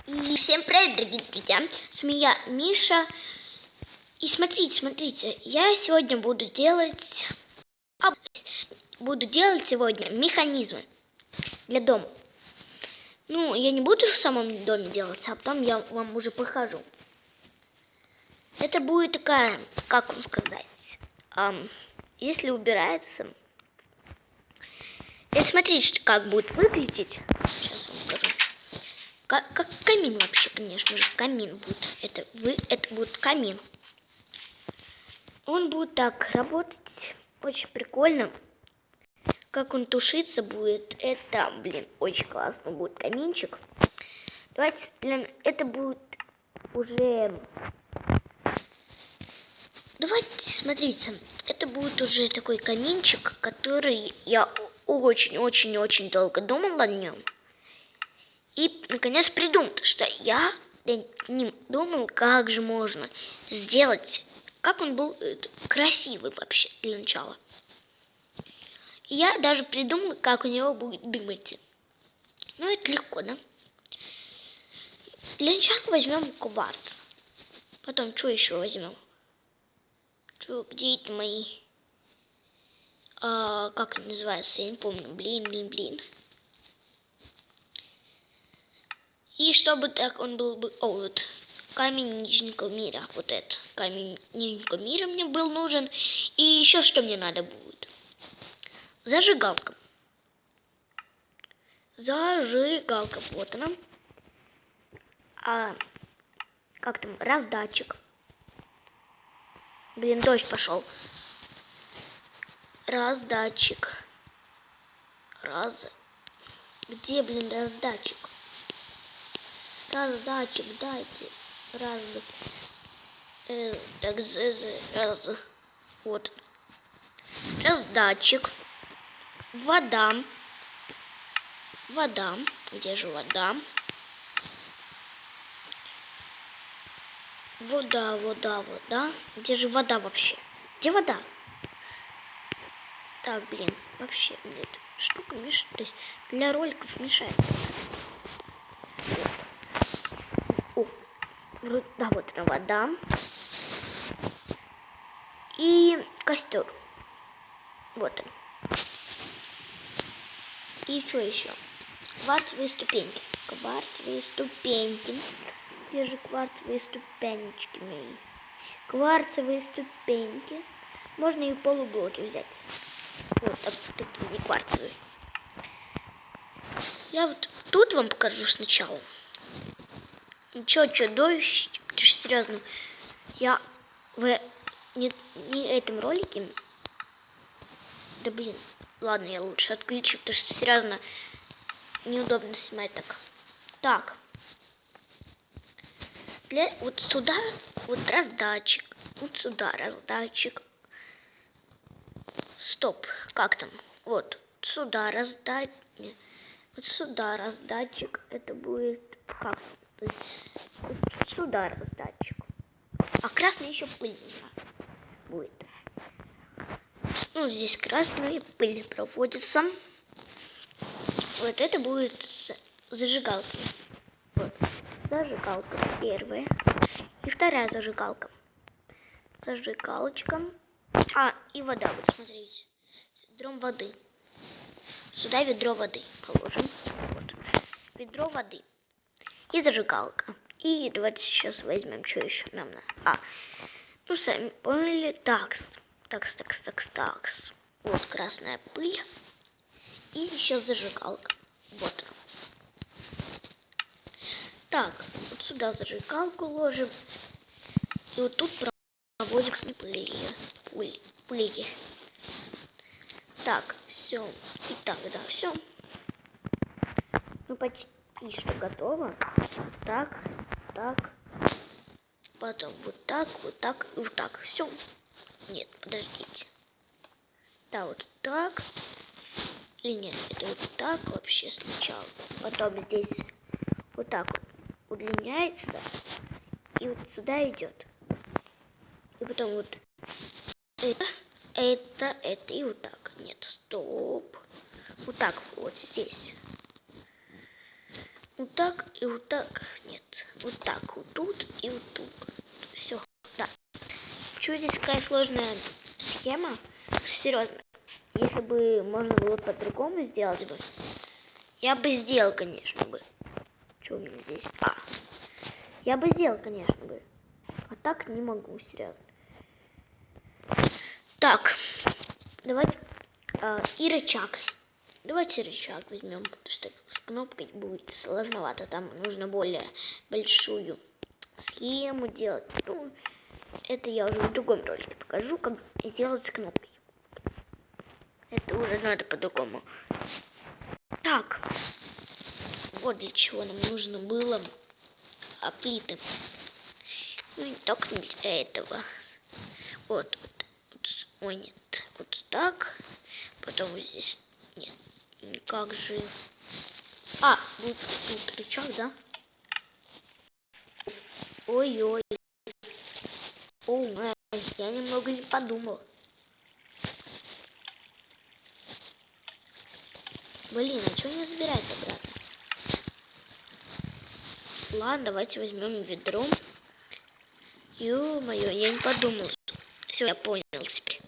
И всем привет, дорогие друзья! С меня Миша. И смотрите, я сегодня буду делать сегодня механизмы для дома. Ну, я не буду в самом доме делать, а потом я вам уже покажу. Это будет такая, как вам сказать, если убирается. И смотрите, как будет выглядеть. Сейчас вам покажу. Как камин вообще, конечно же, камин будет. Это будет камин. Он будет так работать, очень прикольно. Как он тушиться будет, это, очень классно будет каминчик. Давайте, это будет уже... Давайте, смотрите, это будет уже такой каминчик, который я очень-очень-очень долго думала о нем. И, наконец, придумал, что я не думал, как же можно сделать, как он был красивый вообще для начала. И я даже придумал, как у него будет дымить. Ну, это легко, да? Для начала возьмем кварц. Потом, что еще возьмем? Где это мои... как это называется? Я не помню. Блин. И чтобы так он был бы... О, вот. Камень Нижнего мира. Вот это. Камень Нижнего мира мне был нужен. И еще что мне надо будет? Зажигалка. Вот она. Как там? Раздатчик. Дождь пошел. Раздатчик. Где, раздатчик? Раздатчик, дайте. Вот. Раздатчик. Вода. Где же вода? Вода. Где же вода вообще? Где вода? Так, вообще, нет. Штука мешает. То есть для роликов мешает. Да, вот она вода. И костер. Вот он. И что еще? Кварцевые ступеньки. Где же кварцевые ступенечки мои? Кварцевые ступеньки. Можно и полублоки взять. Вот такие, не кварцевые. Я вот тут вам покажу сначала. Дождь? Серьезно. Я в не этом ролике... Да ладно, я лучше отключу, потому что серьезно неудобно снимать так. Так. Вот сюда вот раздатчик. Вот сюда раздатчик. Стоп. Как там? Вот сюда раздатчик. Вот сюда раздатчик. Это будет как? Вот сюда раздатчик. А красный еще пыль будет. Ну, здесь красная пыль проводится. Вот это будет зажигалка. Вот. Зажигалка первая. И вторая зажигалка. Зажигалочка. И вода. Вот смотрите. С ведром воды. Сюда ведро воды положим. Вот. Ведро воды. И зажигалка. И давайте сейчас возьмем, что еще нам надо. Ну, сами поняли. Такс. Вот красная пыль. И еще зажигалка. Вот. Так, вот сюда зажигалку ложим. И вот тут проводим пыли. Так, все. Итак, да, все. Ну, почти что готово. Так. Потом вот так и вот так. Все. Нет, подождите. Да, вот так. Или нет, это вот так вообще сначала. Потом здесь вот так вот удлиняется. И вот сюда идет. И потом вот это и вот так. Нет, стоп. Вот так вот здесь. Вот так и вот так. Нет. Вот так вот тут и вот тут. Все, да. Почему здесь такая сложная схема? Серьезно. Если бы можно было по-другому сделать бы, я бы сделал, конечно бы. Что у меня здесь? Я бы сделал, конечно бы. А так не могу, серьезно. Так, давайте и рычаг. Давайте рычаг возьмем, потому что с кнопкой будет сложновато. Там нужно более большую схему делать. Ну, это я уже в другом ролике покажу, как сделать с кнопкой. Это уже надо по-другому. Так, вот для чего нам нужно было плиты. Ну, не только для этого. Вот. Ой, нет. Вот так. Потом здесь... Нет. Как же... вот тут рычаг, да? Ой-ой. О, я немного не подумал. Блин, а что не забирать обратно? Ладно, давайте возьмем ведро. Ё-моё, я не подумал. Все, я понял теперь.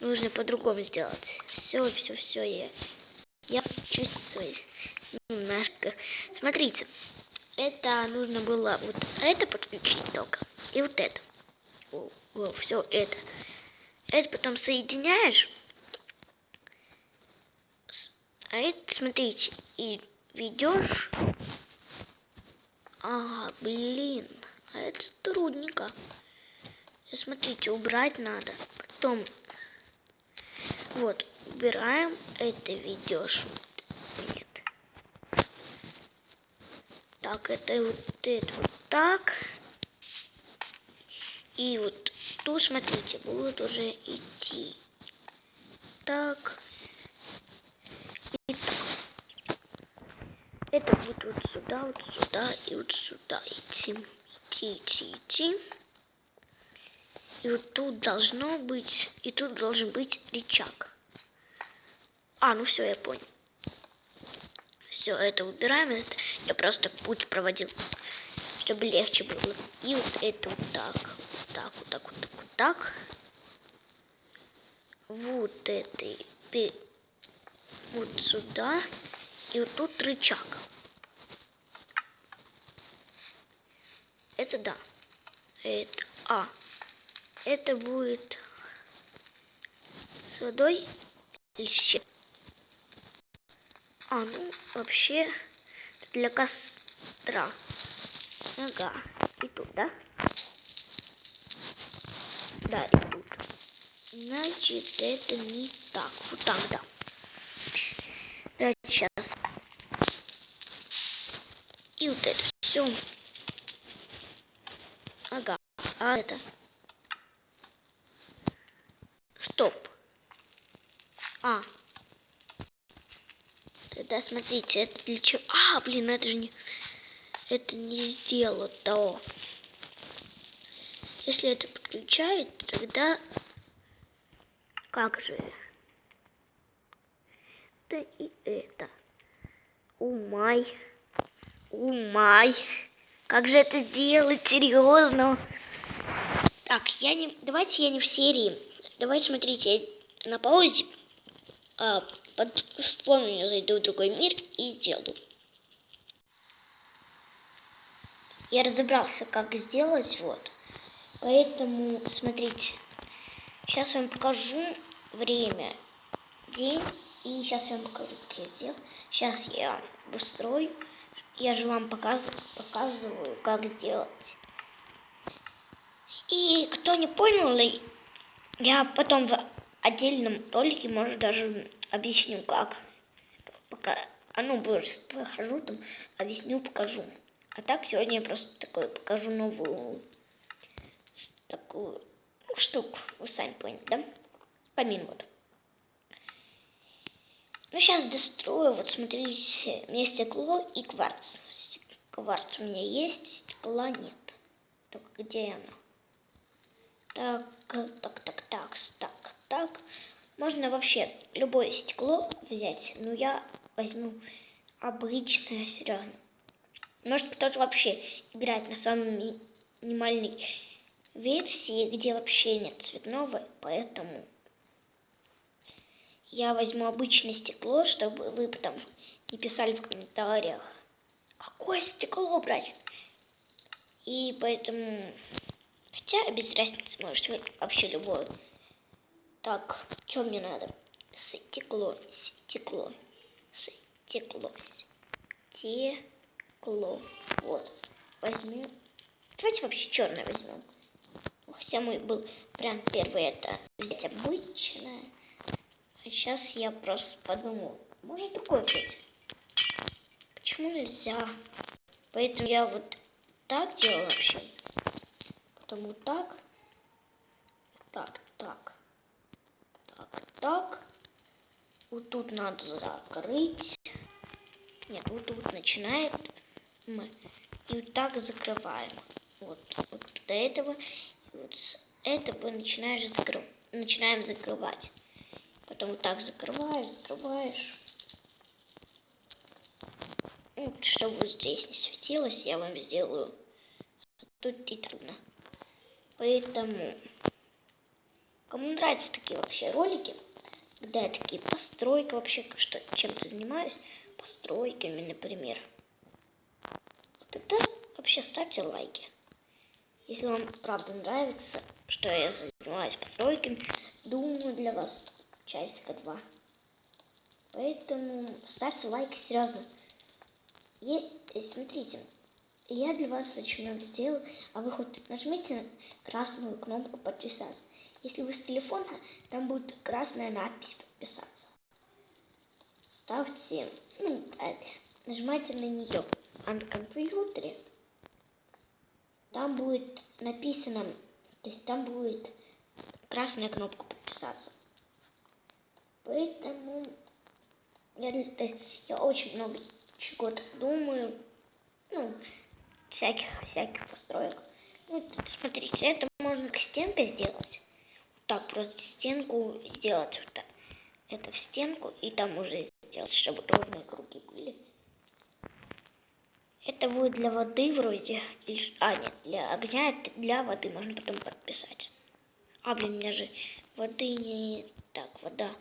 Нужно по-другому сделать. Все, я чувствую немножко. Смотрите, это нужно было вот это подключить только. И вот это. Все это. Это потом соединяешь. А это, смотрите, и ведешь. Ага, блин. А это трудненько. Смотрите, убрать надо. Потом вот, убираем, это ведешь. Нет. Так, это вот так. И вот тут, смотрите, будут уже идти. Так. И так. Это будет вот сюда и вот сюда идти. И вот тут должно быть, и тут должен быть рычаг. Ну все, я понял. Все, это убираем. Это я просто путь проводил, чтобы легче было. И вот это вот так. Вот так. Вот это вот сюда. И вот тут рычаг. Это да. Это это будет с водой или с чем? Ну, вообще, для костра. Ага. И тут, да? Да, и тут. Значит, это не так. Вот так, да. Давайте сейчас. И вот это все. Ага. А это? Стоп. Тогда смотрите, это для чего? Блин, это же не... Это не сделало того. Если это подключает, тогда... Как же? Да и это. Умай. Как же это сделать? Серьезно? Так, давайте я не в серии. Давайте, смотрите, я на паузе вспомню, зайду в другой мир и сделаю. Я разобрался, как сделать, вот. Поэтому, смотрите, сейчас я вам покажу время, день, и сейчас я вам покажу, как я сделал. Сейчас я устрою, я же вам показываю, как сделать. И кто не понял, я потом в отдельном ролике, может, даже объясню, как. Пока, быстро прохожу, там, объясню, покажу. А так сегодня я просто покажу новую такую штуку. Вы сами поняли, да? Помимо вот. Сейчас дострою. Вот смотрите, у меня стекло и кварц. Кварц у меня есть, стекла нет. Так, где оно? Так. Можно вообще любое стекло взять, но я возьму обычное, серьезно. Может, кто-то вообще играет на самой минимальной версии, где вообще нет цветного, поэтому я возьму обычное стекло, чтобы вы потом не писали в комментариях, какое стекло брать. И поэтому, хотя без разницы, может быть вообще любое. Так, что мне надо? Стекло, стекло, стекло, стекло. Вот, возьмем. Давайте вообще черное возьмем. Хотя мой был прям первый это взять обычное. А сейчас я просто подумал, может такой быть? Почему нельзя? Поэтому я вот так делаю вообще. Потом вот так. Так, так. Так, так. Вот тут надо закрыть. Нет, вот тут начинает. Мы. И вот так закрываем. Вот до этого. И вот с этого начинаем закрывать. Потом вот так закрываешь, закрываешь. Вот, чтобы вот здесь не светилось, я вам сделаю. Тут и трудно. Поэтому, кому нравятся такие вообще ролики, когда я такие постройки вообще, что чем-то занимаюсь, постройками, например, тогда вообще ставьте лайки. Если вам правда нравится, что я занимаюсь постройками, думаю, для вас часика 2. Поэтому ставьте лайки, серьезно. И смотрите, я для вас очень много сделаю, а вы хоть нажмите на красную кнопку подписаться. Если вы с телефона, там будет красная надпись подписаться. Ставьте, нажимайте на нее. А на компьютере там будет написано, то есть там будет красная кнопка подписаться. Поэтому я очень много чего думаю, всяких построек. Вот, смотрите, это можно к стенке сделать. Вот так просто стенку сделать. Вот так. Это в стенку, и там уже сделать, чтобы ровные круги были. Это будет для воды вроде. Нет, для огня, это для воды можно потом подписать. Блин, у меня же воды не... Так, вода.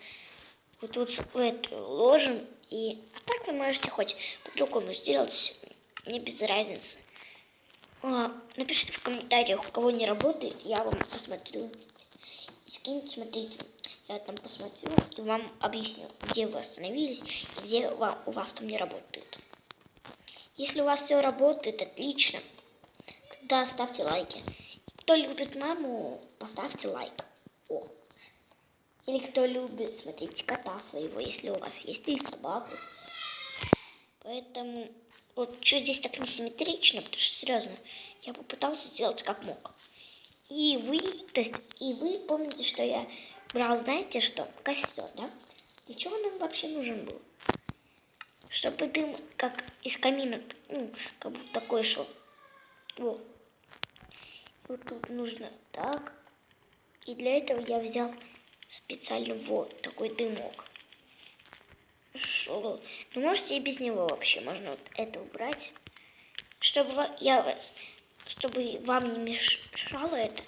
Вот в эту ложим. А так вы можете хоть по-другому сделать. Мне без разницы. Напишите в комментариях, у кого не работает, я вам посмотрю. Скиньте, смотрите, я там посмотрю и вам объясню, где вы остановились и где у вас там не работает. Если у вас все работает, отлично, тогда ставьте лайки. Кто любит маму, поставьте лайк. Или кто любит смотреть кота своего, если у вас есть, или собаку. Поэтому вот что здесь так несимметрично, потому что, серьезно, я попытался сделать как мог. И вы помните, что я брал, знаете что, костер, да? Для чего он нам вообще нужен был? Чтобы дым, как из камина, как будто такой шел. Вот тут нужно так. И для этого я взял специально вот такой дымок. Шел. Можете и без него вообще, можно вот это убрать. Чтобы вам не мешало это,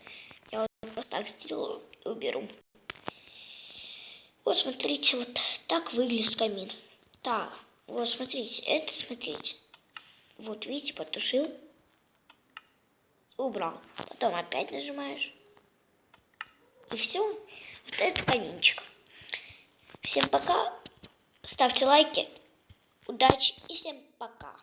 я вот просто так сделаю и уберу. Вот смотрите, вот так выглядит камин. Так, вот смотрите. Вот видите, потушил. Убрал. Потом опять нажимаешь. И все. Вот это каминчик. Всем пока. Ставьте лайки. Удачи и всем пока.